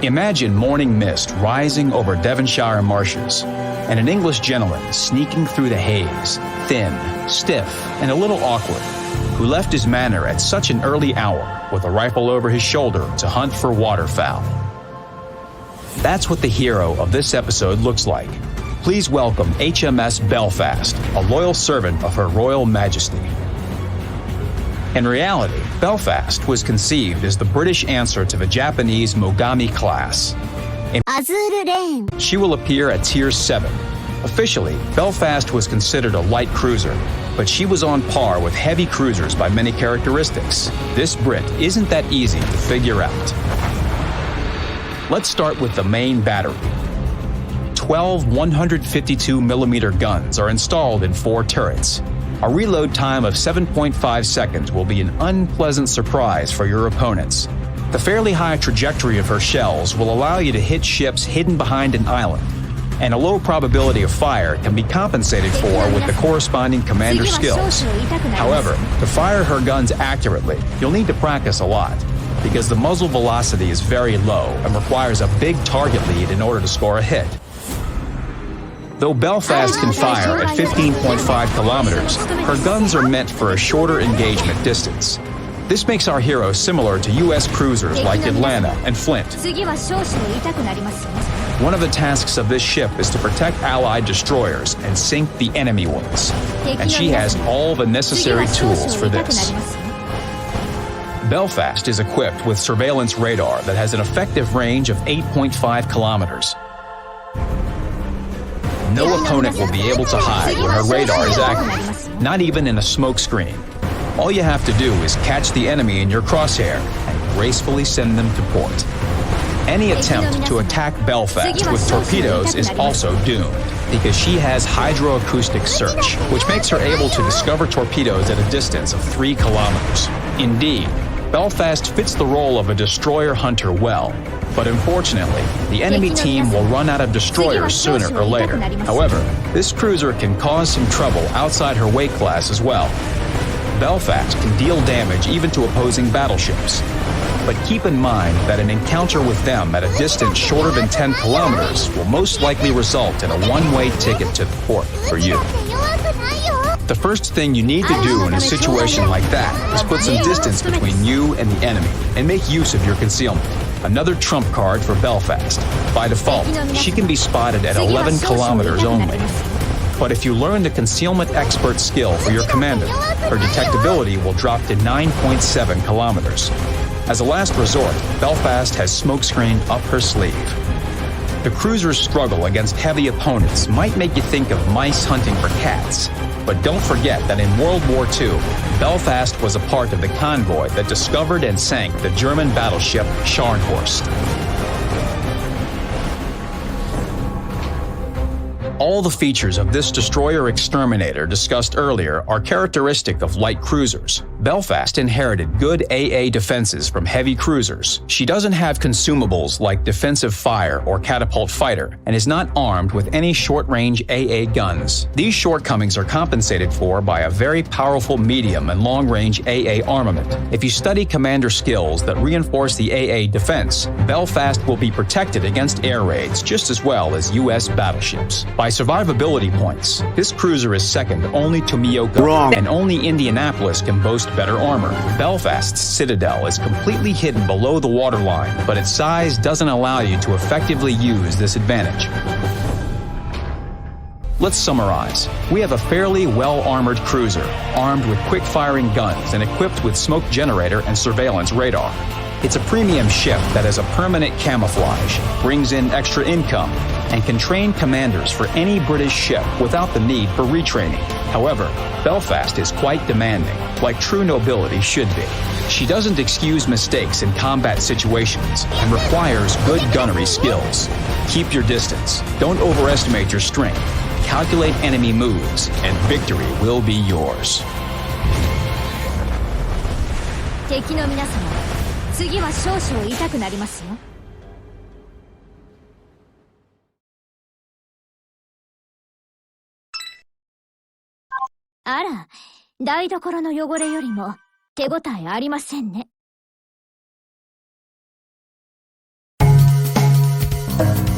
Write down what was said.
Imagine morning mist rising over Devonshire marshes, and an English gentleman sneaking through the haze, thin, stiff, and a little awkward, who left his manor at such an early hour with a rifle over his shoulder to hunt for waterfowl. That's what the hero of this episode looks like. Please welcome HMS Belfast, a loyal servant of Her Royal Majesty. In reality, Belfast was conceived as the British answer to the Japanese Mogami class. In Azur Lane, she will appear at Tier 7. Officially, Belfast was considered a light cruiser, but she was on par with heavy cruisers by many characteristics. This Brit isn't that easy to figure out. Let's start with the main battery. 12 152mm guns are installed in 4 turrets. A reload time of 7.5 seconds will be an unpleasant surprise for your opponents. The fairly high trajectory of her shells will allow you to hit ships hidden behind an island, and a low probability of fire can be compensated for with the corresponding commander skills. However, to fire her guns accurately, you'll need to practice a lot, because the muzzle velocity is very low and requires a big target lead in order to score a hit. Though Belfast can fire at 15.5 kilometers, her guns are meant for a shorter engagement distance. This makes our hero similar to U.S. cruisers like Atlanta and Flint. One of the tasks of this ship is to protect Allied destroyers and sink the enemy ones, and she has all the necessary tools for this. Belfast is equipped with surveillance radar that has an effective range of 8.5 kilometers. No opponent will be able to hide when her radar is active, not even in a smoke screen. All you have to do is catch the enemy in your crosshair and gracefully send them to port. Any attempt to attack Belfast with torpedoes is also doomed, because she has hydroacoustic search, which makes her able to discover torpedoes at a distance of 3 kilometers. Indeed, Belfast fits the role of a destroyer hunter well, but unfortunately, the enemy team will run out of destroyers sooner or later. However, this cruiser can cause some trouble outside her weight class as well. Belfast can deal damage even to opposing battleships. But keep in mind that an encounter with them at a distance shorter than 10 kilometers will most likely result in a one-way ticket to the port for you. The first thing you need to do in a situation like that is put some distance between you and the enemy and make use of your concealment. Another trump card for Belfast. By default, she can be spotted at 11 kilometers only. But if you learn the concealment expert skill for your commander, her detectability will drop to 9.7 kilometers. As a last resort, Belfast has smokescreen up her sleeve. The cruiser's struggle against heavy opponents might make you think of mice hunting for cats. But don't forget that in World War II, Belfast was a part of the convoy that discovered and sank the German battleship Scharnhorst. All the features of this destroyer exterminator discussed earlier are characteristic of light cruisers. Belfast inherited good AA defenses from heavy cruisers. She doesn't have consumables like defensive fire or catapult fighter, and is not armed with any short-range AA guns. These shortcomings are compensated for by a very powerful medium and long-range AA armament. If you study commander skills that reinforce the AA defense, Belfast will be protected against air raids just as well as U.S. battleships. By survivability points, this cruiser is second only to Miyoko, and only Indianapolis can boast better armor. Belfast's citadel is completely hidden below the waterline, but its size doesn't allow you to effectively use this advantage. Let's summarize. We have a fairly well-armored cruiser, armed with quick-firing guns and equipped with smoke generator and surveillance radar. It's a premium ship that has a permanent camouflage, brings in extra income, and can train commanders for any British ship without the need for retraining. However, Belfast is quite demanding, like true nobility should be. She doesn't excuse mistakes in combat situations and requires good gunnery skills. Keep your distance, don't overestimate your strength, calculate enemy moves, and victory will be yours. 敵の皆様、次は少々痛くなりますよ。あら、台所の汚れよりも手応えありませんね。す